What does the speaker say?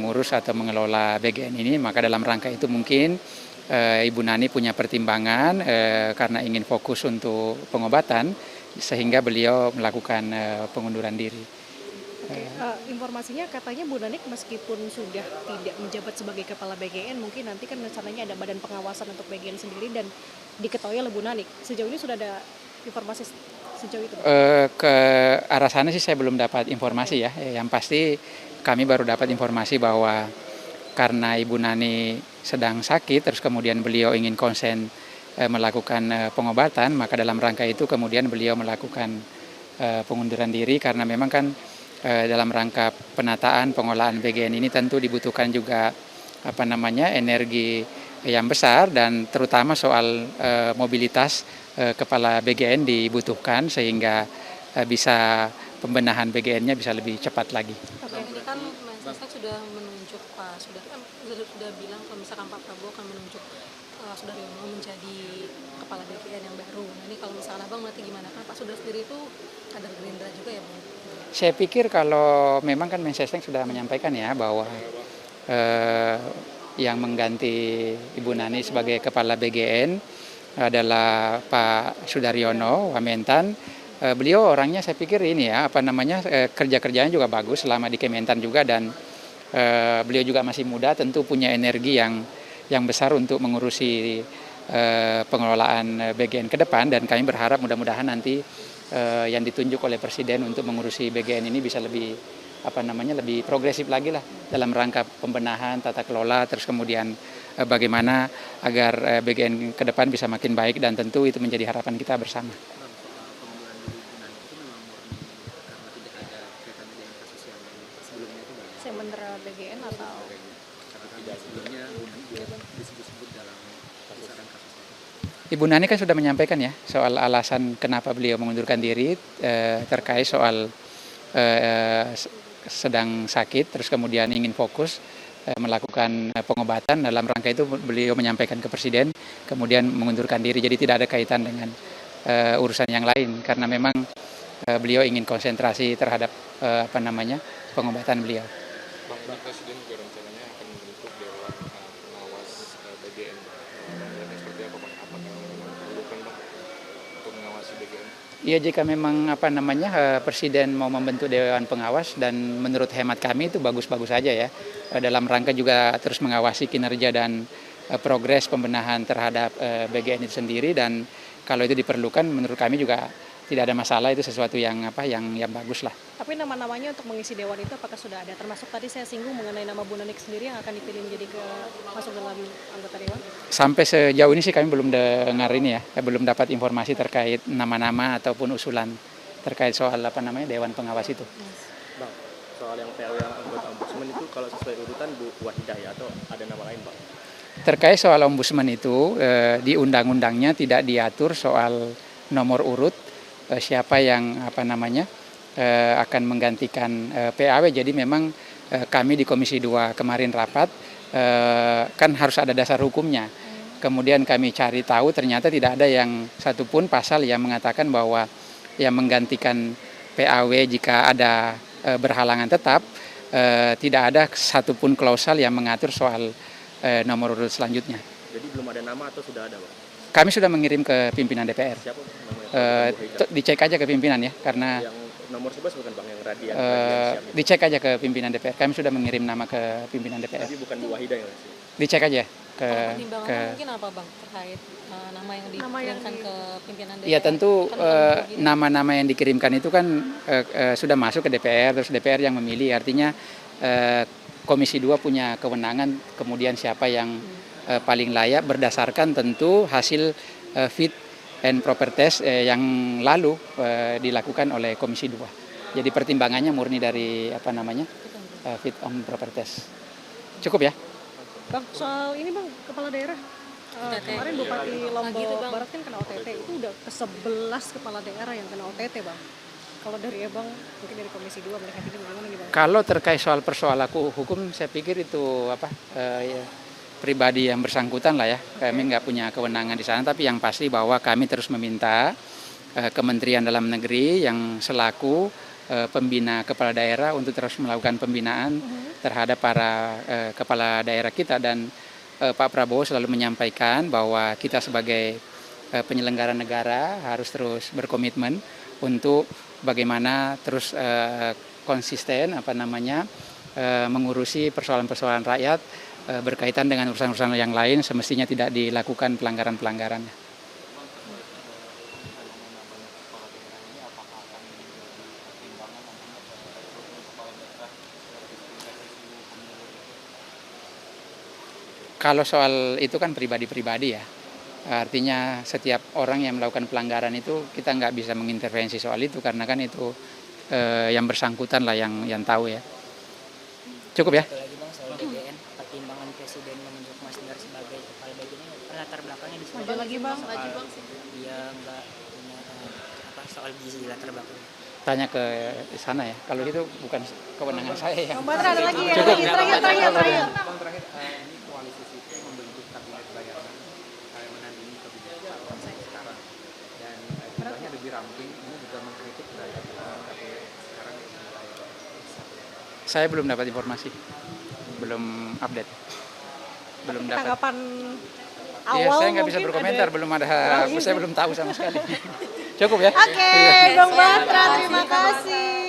mengurus atau mengelola BGN ini, maka dalam rangka itu mungkin Ibu Nani punya pertimbangan karena ingin fokus untuk pengobatan sehingga beliau melakukan pengunduran diri. Oke, informasinya katanya Bu Nanik meskipun sudah tidak menjabat sebagai kepala BGN, mungkin nanti kan rencananya ada badan pengawasan untuk BGN sendiri dan diketuai oleh Bu Nanik. Sejauh ini sudah ada informasi sejauh itu? Ke arah sana sih saya belum dapat informasi ya. Yang pasti kami baru dapat informasi bahwa karena Ibu Nani sedang sakit, terus kemudian beliau ingin konsen melakukan pengobatan, maka dalam rangka itu kemudian beliau melakukan pengunduran diri karena memang kan dalam rangka penataan pengolahan BGN ini tentu dibutuhkan juga energi yang besar dan terutama soal mobilitas kepala BGN dibutuhkan sehingga bisa pembenahan BGN-nya bisa lebih cepat lagi. Ini kan Mensesnek sudah menunjuk sudah bilang kalau misalkan Pak Prabowo akan menunjuk Sudaryono menjadi kepala BGN yang baru. Nah, ini kalau misalkan Abang berarti gimana? Kan Pak Sudar sendiri itu kader Gerindra juga ya Bang? Saya pikir kalau memang kan Mensesnek sudah menyampaikan ya bahwa yang mengganti Ibu Nani sebagai kepala BGN adalah Pak Sudaryono Wamentan. Beliau orangnya saya pikir ini ya kerja-kerjanya juga bagus selama di Kementan juga dan beliau juga masih muda tentu punya energi yang besar untuk mengurusi pengelolaan BGN ke depan dan kami berharap mudah-mudahan nanti yang ditunjuk oleh Presiden untuk mengurusi BGN ini bisa lebih lebih progresif lagi lah dalam rangka pembenahan tata kelola terus kemudian bagaimana agar BGN ke depan bisa makin baik dan tentu itu menjadi harapan kita bersama. Sementara BGN atau Ibu Nani kan sudah menyampaikan ya soal alasan kenapa beliau mengundurkan diri terkait soal sedang sakit terus kemudian ingin fokus melakukan pengobatan. Dalam rangka itu beliau menyampaikan ke Presiden kemudian mengundurkan diri, jadi tidak ada kaitan dengan urusan yang lain karena memang beliau ingin konsentrasi terhadap pengobatan beliau. Bang, Presiden juga rencananya akan membentuk Dewan Pengawas BGN. Seperti apa Bang? Apakah memang diperlukan Bang untuk mengawasi BGN? Iya, jika memang Presiden mau membentuk Dewan Pengawas dan menurut hemat kami itu bagus-bagus saja ya. Dalam rangka juga terus mengawasi kinerja dan progres pembenahan terhadap BGN itu sendiri dan kalau itu diperlukan menurut kami juga tidak ada masalah, itu sesuatu yang bagus lah. tapi nama-namanya untuk mengisi dewan itu apakah sudah ada? Termasuk tadi saya singgung mengenai nama Bu Nanik sendiri yang akan dipilih menjadi masuk dalam anggota dewan. Sampai sejauh ini sih kami belum dengar ini ya, belum dapat informasi terkait nama-nama ataupun usulan terkait soal Dewan Pengawas itu. Bang, soal yang PAW yang anggota ombudsman itu kalau sesuai urutan Bu Wahidah ya atau ada nama lain Bang? Terkait soal ombudsman itu di undang-undangnya tidak diatur soal nomor urut siapa yang akan menggantikan PAW. Jadi memang kami di Komisi 2 kemarin rapat kan harus ada dasar hukumnya. Kemudian kami cari tahu ternyata tidak ada yang satupun pasal yang mengatakan bahwa yang menggantikan PAW jika ada berhalangan tetap tidak ada satupun klausal yang mengatur soal nomor urut selanjutnya. Jadi belum ada nama atau sudah ada Bang? Kami sudah mengirim ke pimpinan DPR. Siapa namanya? Dicek aja ke pimpinan ya, karena yang nomor 11 bukan Bang, yang Radian dicek aja ke pimpinan DPR. Kami sudah mengirim nama ke pimpinan DPR. Tapi bukan Bu Wahidah yang Dicek aja pertimbangannya mungkin apa Bang terkait nama yang dikirimkan ke pimpinan DPR? Iya tentu nama-nama yang dikirimkan itu kan sudah masuk ke DPR, terus DPR yang memilih. Artinya Komisi 2 punya kewenangan kemudian siapa yang paling layak berdasarkan tentu hasil fit and proper test yang lalu dilakukan oleh Komisi 2. Jadi pertimbangannya murni dari fit and proper test. Cukup ya? Bang, soal ini Bang, kepala daerah kemarin Bupati Lombok Barat kan kena OTT, itu udah ke-11 kepala daerah yang kena OTT Bang. Kalau dari Abang, mungkin dari Komisi 2 melihat ini bagaimana nih Bang? Kalau terkait soal persoalan hukum, saya pikir itu pribadi yang bersangkutan lah ya. Kami nggak punya kewenangan di sana, tapi yang pasti bahwa kami terus meminta Kementerian Dalam Negeri yang selaku pembina kepala daerah untuk terus melakukan pembinaan terhadap para kepala daerah kita, dan Pak Prabowo selalu menyampaikan bahwa kita sebagai penyelenggara negara harus terus berkomitmen untuk bagaimana terus konsisten mengurusi persoalan-persoalan rakyat berkaitan dengan urusan-urusan yang lain, semestinya tidak dilakukan pelanggaran-pelanggaran. Kalau soal itu kan pribadi-pribadi ya, artinya setiap orang yang melakukan pelanggaran itu kita nggak bisa mengintervensi soal itu, karena kan itu yang bersangkutan lah yang tahu ya. Cukup ya? Satu lagi Bang, soal BGN, pertimbangan Presiden menunjuk Mas Dar sebagai kepala BGN ini latar belakangnya di sini. Maju lagi Bang. Dia nggak punya soal gizi latar belakangnya. Tanya ke sana ya, kalau itu bukan kewenangan saya ya. Bang Batra ada lagi ya, Cukup. terakhir. Bang, terakhir, ini koalisi sipil membentuk kabinet bayangan yang menandingi kebijakan sekarang, dan jumlahnya ada di ramping, ini juga mengkritik terhadap kabinet sekarang yang mulai besar. Saya belum dapat informasi, belum update, belum dapat. Tanggapan Iya, awal saya nggak bisa mungkin berkomentar, ada. belum ada, saya belum tahu sama sekali. Cukup ya? Oke, Bang Batra, terima kasih.